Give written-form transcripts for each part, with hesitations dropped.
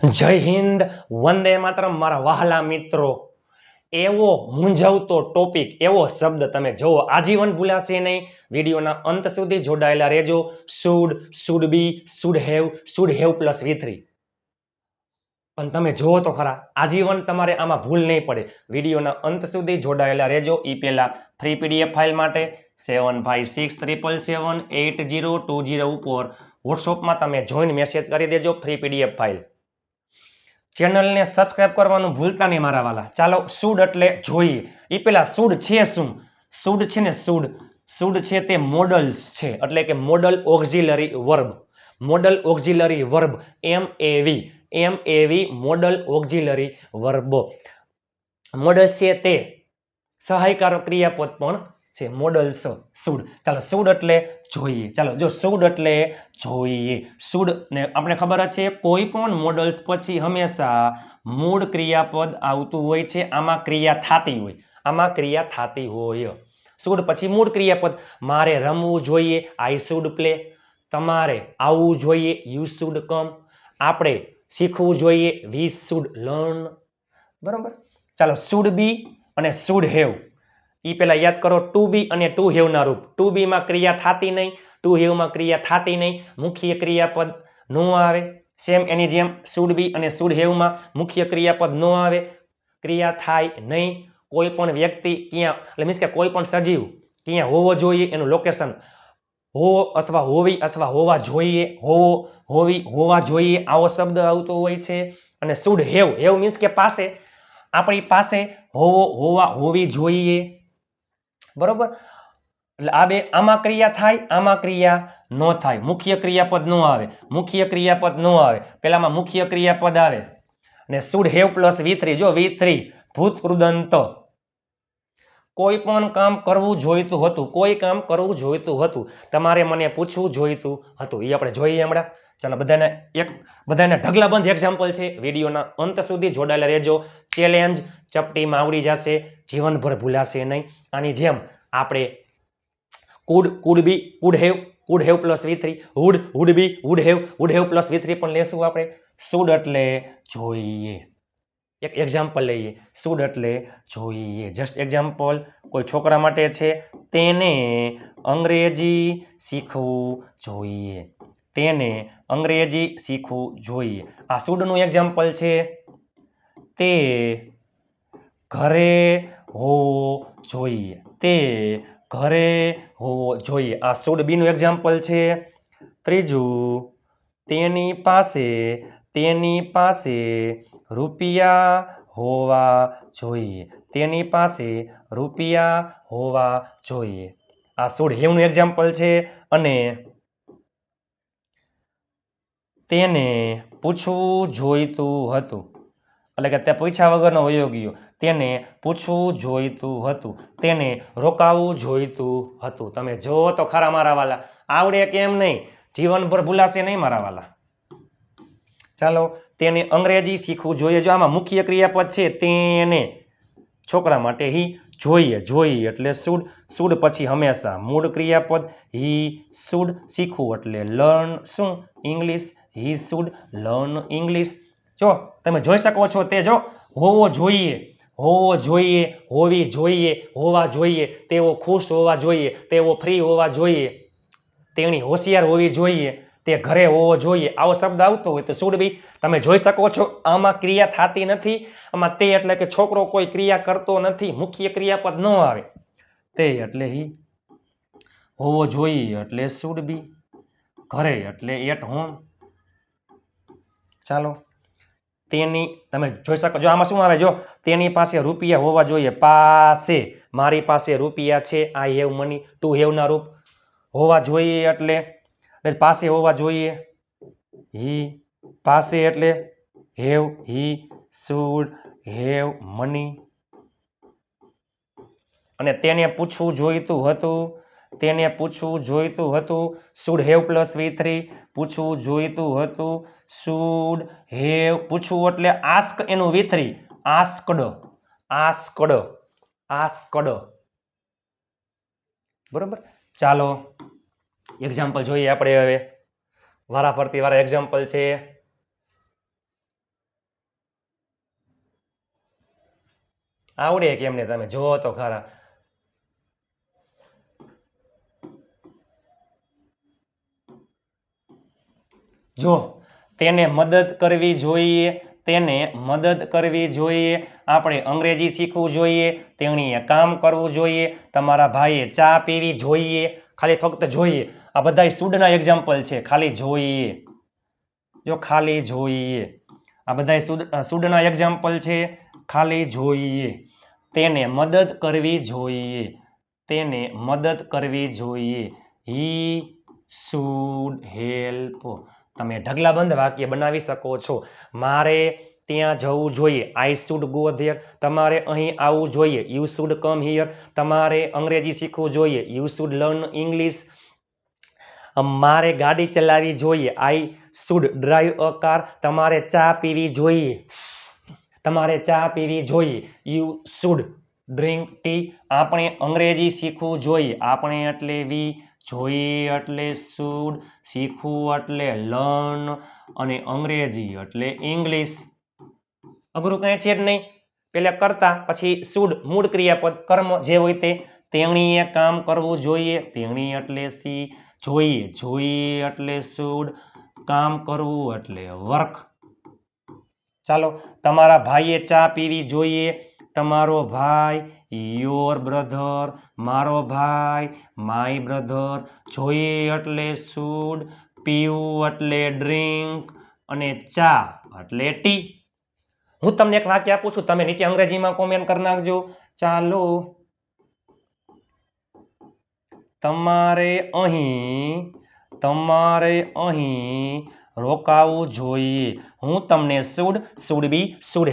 જય હિન્દ, વંદે માતરમ મારા વહાલા મિત્રો। એવો મૂંઝવતો ટોપિક, એવો શબ્દ તમે જોવો, આજીવન ભૂલાશે નહીં। વિડીયોના અંત સુધી જોડાયેલા રહેજો। Should be, should have plus V3। પણ તમે જોવો તો ખરા, આજીવન તમારે આમાં ભૂલ નહીં પડે। વિડીયોના અંત સુધી જોડાયેલા રહેજો। એ પહેલા ફ્રી PDF ફાઇલ માટે 7567778020 ઉપર વોટ્સઅપમાં તમે જોઈન મેસેજ કરી દેજો। Free PDF file. ચેનલને સબસ્ક્રાઇબ કરવાનું ભૂલતા નહીં મારા વાલા। ચાલો, શુડ એટલે જોઈએ। એ પેલા શુડ છે શું? શુડ છે ને, શુડ છે તે મોડલ્સ છે, એટલે કે model auxiliary verb. Model auxiliary verb MAV model auxiliary verb. Model છે તે સહાયકારક ક્રિયાપદ પણ છે, મોડલ્સ શુડ। ચાલો, શુડ એટલે જોઈએ। ચાલો, જો શુડ એટલે જોઈએ, શુડ ને આપણે ખબર જ છે કોઈ પણ મોડલ્સ પછી હંમેશા મૂળ ક્રિયાપદ આવતું હોય છે। આમાં ક્રિયા થતી હોય। શુડ પછી મૂળ ક્રિયાપદ। મારે રમવું જોઈએ, આઈ શુડ પ્લે। તમારે આવવું જોઈએ, યુ શુડ કમ। આપણે શીખવું જોઈએ, વી શુડ લર્ન। બરોબર। ચાલો, શુડ બી અને શુડ હેવ, એ પેલા યાદ કરો। ટુ બી અને ટુ હેવ ના રૂપ। ટુ બી માં ક્રિયા થતી નહીં, ટુ હેવ માં ક્રિયા થતી નહીં, મુખ્ય ક્રિયાપદ નો આવે। સેમ એની જેમ શુડ બી અને શુડ હેવ માં મુખ્ય ક્રિયાપદ નો આવે, ક્રિયા થાય નહીં। કોઈ પણ વ્યક્તિ ક્યાં, એટલે મીન્સ કે કોઈ પણ સજીવ ક્યાં હોવો જોઈએ, એનું લોકેશન હોવો અથવા હોવી અથવા હોવા જોઈએ, હોવી હોવા જોઈએ, આવો શબ્દ આવતો હોય છે। અને શુડ હેવ, હેવ મીન્સ કે પાસે, આપણી પાસે હોવો હોવા હોવી જોઈએ। બરોબર। એટલે આ બે, આમાં ક્રિયા થાય, આમાં ક્રિયા ન થાય, મુખ્ય ક્રિયાપદ નો આવે, પેલામાં મુખ્ય ક્રિયાપદ આવે। અને શુડ હેવ પ્લસ V3, જો V3 ભૂત કૃદંત। કોઈ પણ કામ કરવું જોઈતું હતું, કોઈ કામ કરવું જોઈતું હતું, તમારે મને પૂછવું જોઈતું હતું, એ આપણે જોઈએ હમણાં। ચાલો, બધાને ઢગલાબંધ એક્ઝામ્પલ છે, વિડીયોના અંત સુધી જોડાયેલા રહેજો। ચેલેન્જ ચપટીમાં આવડી જશે, જીવનભર ભૂલાશે નહીં। આની જેમ આપણે food B, could have plus V3, would be, would have plus V3 પણ લેશું આપણે। શુડ એટલે જોઈએ, એક એક્ઝામ્પલ લઈએ। શુડ એટલે જોઈએ, જસ્ટ એક્ઝામ્પલ કોઈ છોકરા માટે છે, તેને અંગ્રેજી શીખવું જોઈએ, તેને અંગ્રેજી શીખવું જોઈએ। આ શુડનું એક્ઝામ્પલ છે, તે ઘરે હોવો જોઈએ, તે ઘરે હોવો જોઈએ। આ શુડ બી નું એક્ઝામ્પલ છે। ત્રીજું, તેની પાસે રૂપિયા હોવા જોઈએ, તેની પાસે રૂપિયા હોવા જોઈએ। આ શુડ હેવ નું એક્ઝામ્પલ છે। અને તેને પૂછવું જોઈતું હતું, એટલે કે તે પૂછ્યા વગરનો વયો ગયો, તેને પૂછવું જોઈતું હતું, તેને રોકાવું જોઈતું હતું। તમે જો તો ખરા મારા વાલા, આવડે કેમ નહીં, જીવનભર ભૂલાશે નહીં મારા વાલા। ચાલો, તેને અંગ્રેજી શીખવું જોઈએ, જો આમાં મુખ્ય ક્રિયાપદ છે તેને, છોકરા માટે હી, જોઈએ એટલે શુડ પછી હંમેશા મૂળ ક્રિયાપદ હી શુડ, શીખવું એટલે લર્ન, શું English, he should learn English. જો તમે જોઈ શકો છો, તે જો હોવો જોઈએ, હોવી જોઈએ, હોવા જોઈએ, તેઓ ખુશ હોવા જોઈએ, તેઓ ફ્રી હોવા જોઈએ, તેણી હોશિયાર હોવી જોઈએ, તે ઘરે હોવો જોઈએ, આવો શબ્દ આવતો હોય તો શુડ બી। તમે જોઈ શકો છો, આમાં ક્રિયા થતી નથી, આમાં તે એટલે કે છોકરો કોઈ ક્રિયા કરતો નથી, મુખ્ય ક્રિયાપદ ન આવે, તે એટલે હી, હોવો જોઈએ એટલે શુડ બી, ઘરે એટલે એટ હોમ। ચાલો, તેની, તમે જોઈ શકો, જો આમાં શું આવે, જો તેની પાસે રૂપિયા હોવા જોઈએ, પાસે, મારી પાસે રૂપિયા છે, I have money. To have ના રૂપ, હોવા જોઈએ એટલે પાસે હોવા જોઈએ, હી, પાસે એટલે have, he should have money. અને તેને પૂછવું જોઈતું હતું, શુડ હેવ પ્લસ V3, પૂછવું જોઈતું હતું, શુડ હેવ, પૂછવું એટલે આસ્ક, એનું V3 આસ્કડ। બરોબર। ચાલો, એક્ઝામ્પલ જોઈએ આપણે હવે, વારા ફરતી વાળા એક્ઝામ્પલ છે। આવડે કેમ ને તમે જોવો તો ખરા. જો તેને મદદ કરવી જોઈએ, તેને મદદ કરવી જોઈએ, આપણે અંગ્રેજી શીખવું જોઈએ, તેણીએ કામ કરવું જોઈએ, તમારા ભાઈએ ચા પીવી જોઈએ, ખાલી ફક્ત જોઈએ. આ બધા શુડના એક્ઝામ્પલ છે, ખાલી જોઈએ. જો ખાલી જોઈએ, આ બધા શુડના એક્ઝામ્પલ છે, ખાલી જોઈએ. તેને મદદ કરવી જોઈએ, તેને મદદ કરવી જોઈએ. He should help. તમે ઢગલાબંધ વાક્ય બનાવી શકો છો. મારે ત્યાં જવું જોઈએ, આઈ શુડ ગો ધેર. તમારે અહીં આવવું જોઈએ, યુ શુડ કમ હિયર. તમારે અંગ્રેજી શીખવું જોઈએ, યુ શુડ લર્ન ઇંગ્લિશ. મારે ગાડી ચલાવવી જોઈએ, I should drive a car. તમારે ચા પીવી જોઈએ, તમારે ચા પીવી જોઈએ, યુ શુડ ડ્રિંક ટી. આપણે અંગ્રેજી શીખવું જોઈએ, આપણે એટલે વી, જોઈએ એટલે શુડ, શીખવું એટલે લર્ન, અને અંગ્રેજી એટલે ઇંગ્લિશ. અઘરું કઈ છે જ નહીં. પેલા કરતા, પછી શુડ મૂળ ક્રિયાપદ કર્મ જે હોય તે. તેણીએ કામ કરવું જોઈએ, તેણી એટલે સી, જોઈએ, જોઈએ એટલે શુડ, કામ કરવું એટલે વર્ક. ચાલો, તમારા ભાઈએ ચા પીવી જોઈએ, તમારો ભાઈ, યોર બ્રધર, મારો ભાઈ, માય બ્રધર, જોઈએ એટલે શુડ, પીવું એટલે ડ્રિંક, અને ચા એટલે ટી. હું તમને એક વાક્ય આપું છું, તમે નીચે અંગ્રેજીમાં કોમેન્ટ કરી નાખજો. ચાલો, તમારે અહીં રોકાવું જોઈએ. હું તમને should be, should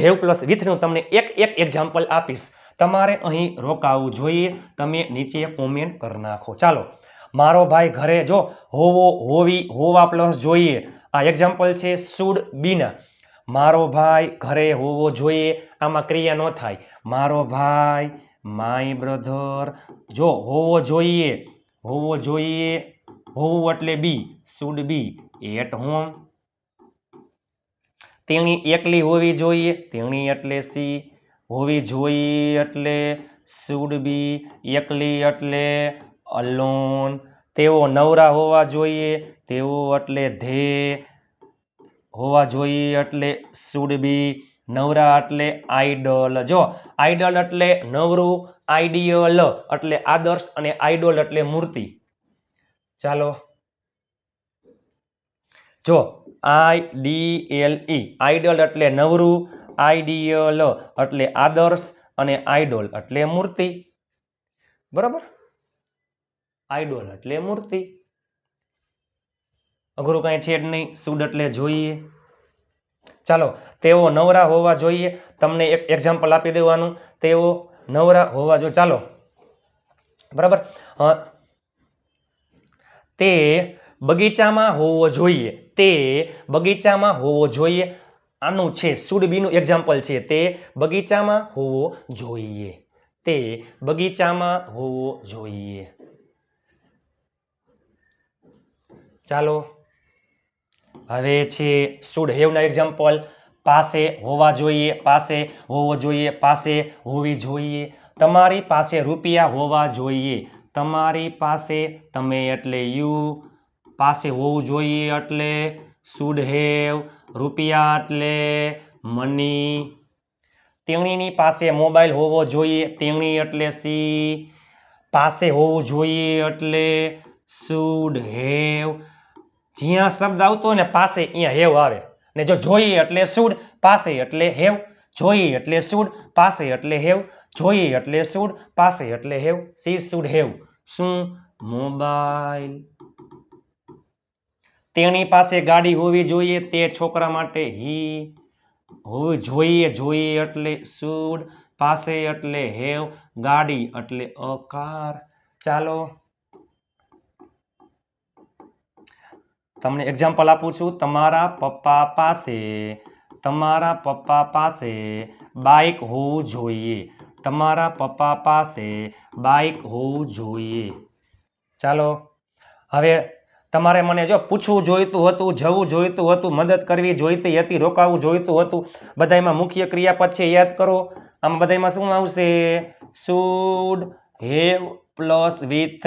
have plus with નું તમને એક એક્ઝામ્પલ આપીશ. તમારે અહીં રોકાવું જોઈએ, તમે નીચે કોમેન્ટ કરી નાખો. ચાલો, મારો ભાઈ ઘરે, જો હોવો, હોવી, હોવા પ્લસ જોઈએ, આ એક્ઝામ્પલ છે શુડ બી ના. મારો ભાઈ ઘરે હોવો જોઈએ, આમાં ક્રિયા ન થાય. મારો ભાઈ, માય બ્રધર, જો હોવો જોઈએ, હોવો જોઈએ, હોવું એટલે બી, શુડ બી એટ હોમ. તેણી એકલી હોવી જોઈએ, તેણી એટલે સી, હોવી જોઈએ એટલે શુડ બી, એકલી એટલે અલોન. તેઓ નવરા હોવા જોઈએ, તેઓ એટલે ધે, હોવા જોઈએ એટલે શુડ બી, નવરા એટલે આઈડલ. જો આઈડલ એટલે નવરું, આઈડિયલ એટલે આદર્શ, અને આઈડોલ એટલે મૂર્તિ. ચાલો, જો IDLE, આઈડલ એટલે નવરું, આઈડિયલ એટલે આદર્શ, અને આઈડોલ એટલે મૂર્તિ. બરાબર, આઈડોલ એટલે મૂર્તિ. અઘરું કઈ છે જ નહીં. શુડ એટલે જોઈએ. ચાલો, તેઓ નવરા હોવા જોઈએ, તમને એક એક્ઝામ્પલ આપી દેવાનું. તેઓ નવરા હોવા જોઈએ. ચાલો, બરાબર. તે બગીચામાં હોવો જોઈએ, તે બગીચામાં હોવો જોઈએ. આનું છે શુડ બી નું એક્ઝામ્પલ છે. તે બગીચામાં હોવો જોઈએ, તે બગીચામાં હોવો જોઈએ. ચાલો, હવે છે શુડ હેવ ના એક્ઝામ્પલ. પાસે હોવા જોઈએ, પાસે હોવો જોઈએ, પાસે હોવી જોઈએ. તમારી પાસે રૂપિયા હોવા જોઈએ, તમારી પાસે, તમે એટલે યુ, પાસે હોવું જોઈએ એટલે શુડ હેવ, રૂપિયા એટલે મની. તેણીની પાસે મોબાઈલ હોવો જોઈએ, તેણી એટલે સી, પાસે હોવું જોઈએ એટલે શુડ હેવ. જ્યાં શબ્દ આવતો હોય ને પાસે, અહીંયા હેવ આવે. ને જો જોઈએ એટલે શુડ, પાસે એટલે હેવ, જોઈએ એટલે શુડ, પાસે એટલે હેવ, જોઈએ એટલે શુડ, પાસે એટલે હેવ. સી શુડ હેવ શું? મોબાઈલ. તેણી પાસે ગાડી હોવી જોઈએ, તે છોકરા માટે હી, હોવી જોઈએ, જોઈએ એટલે શુડ, પાસે એટલે હેવ, ગાડી એટલે અ કાર. ચાલો, તમને એક્ઝામ્પલ આપું છું. તમારા પપ્પા પાસે, તમારા પપ્પા પાસે બાઇક હોવું જોઈએ, તમારા પપ્પા પાસે બાઇક હોવું જોઈએ. ચાલો, હવે તમારે મને જો પૂછવું જોઈતું હતું, જવું જોઈતું હતું, મદદ કરવી જોઈતી હતી, રોકાવું જોઈતું હતું, બધામાં મુખ્ય ક્રિયાપદ છે, યાદ કરો. આમાં બધામાં શું આવશે? Should have plus V3.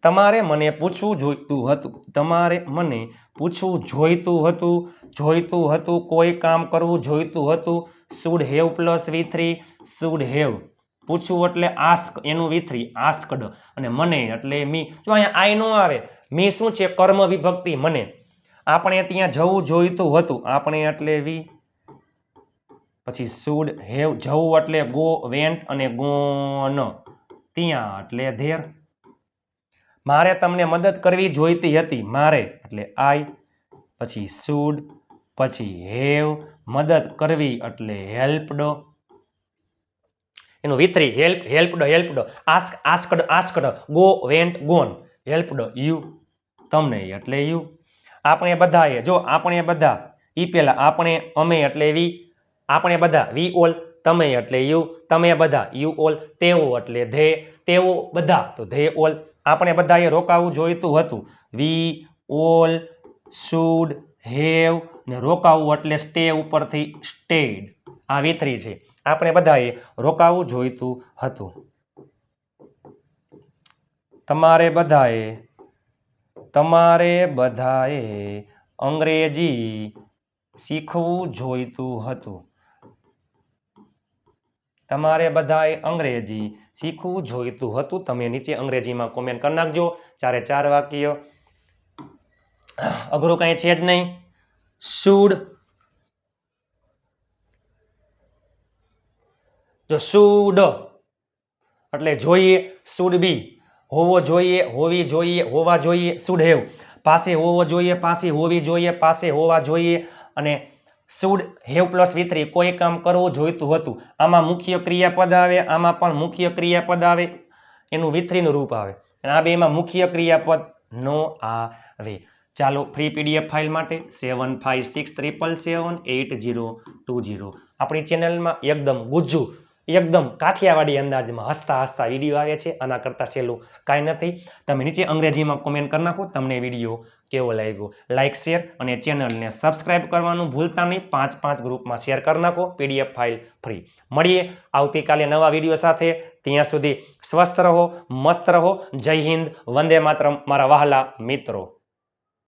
તમારે મને પૂછવું જોઈતું હતું, તમારે મને પૂછવું જોઈતું હતું, કોઈ કામ કરવું જોઈતું હતું. Should have plus V3. Should have પૂછવું એટલે આસ્ક, એનું V3 આસ્કડ, અને મને એટલે મી. જો અહીંયા આઈ નો આવે, મી શું છે? કર્મ વિભક્તિ મને. આપણે ત્યાં જવું જોઈતું હતું, આપણે એટલે વી. પછી શુડ હેવ જવું એટલે ગો, વેન્ટ અને ગોન, ત્યાં એટલે ધેર. મારે તમને મદદ કરવી જોઈતી હતી, મારે એટલે આઈ. પછી શુડ, પછી હેવ મદદ કરવી એટલે હેલ્પડ, એનું V3 helped, asked, go, went, gone, helped you, તમને એટલે યુ. આપણે બધાએ, જો આપણે બધા, ઈ પેલા આપણે, અમે એટલે વી, આપણે બધા વી ઓલ, તમે એટલે યુ, તમે બધા યુ ઓલ, તેઓ એટલે ધે, તેઓ બધા તો ધે ઓલ. આપણે બધાએ રોકાવું જોઈતું હતું, વી ઓલ શુડ હેવ, ને રોકાવું એટલે સ્ટે ઉપરથી સ્ટેડ, આ V3 છે. આપણે બધાએ રોકાવું જોઈતું હતું. તમારે બધાએ અંગ્રેજી શીખવું જોઈતું હતું. તમારે બધાએ અંગ્રેજી શીખવું જોઈતું હતું. તમે નીચે અંગ્રેજીમાં કોમેન્ટ કરી નાખજો. 4 વાક્ય, અઘરું કઈ છે જ નહીં. શુડ, જો શુડ એટલે જોઈએ, શુડ બી હોવો જોઈએ, હોવી જોઈએ, હોવા જોઈએ. શુડ હેવ પાસે હોવો જોઈએ, પાસે હોવી જોઈએ, પાસે હોવા જોઈએ. અને શુડ હેવ પ્લસ V3 કોઈ કામ કરવું જોઈતું હતું. આમાં મુખ્ય ક્રિયાપદ આવે, આમાં પણ મુખ્ય ક્રિયાપદ આવે, એનું V3 નું રૂપ આવે. અને આ બેમાં મુખ્ય ક્રિયાપદ નો આવે. ચાલો ફ્રી PDF ફાઇલ માટે 7563778020 આપણી ચેનલમાં એકદમ ગુજ્જુ, એકદમ કાઠિયાવાડી અંદાજમાં હસતા હસતા વિડીયો આવે છે. આના કરતાં સહેલું કાંઈ નથી. તમે નીચે અંગ્રેજીમાં કોમેન્ટ કરી નાખો તમને વિડીયો કેવો લાગ્યો. લાઇક, શેર અને ચેનલને સબસ્ક્રાઇબ કરવાનું ભૂલતા નહીં. 5 ગ્રુપમાં શેર કરી નાખો. PDF file free. મળીએ આવતીકાલે નવા વિડીયો સાથે. ત્યાં સુધી સ્વસ્થ રહો, મસ્ત રહો. જય હિન્દ, વંદે માતરમ મારા વહાલા મિત્રો.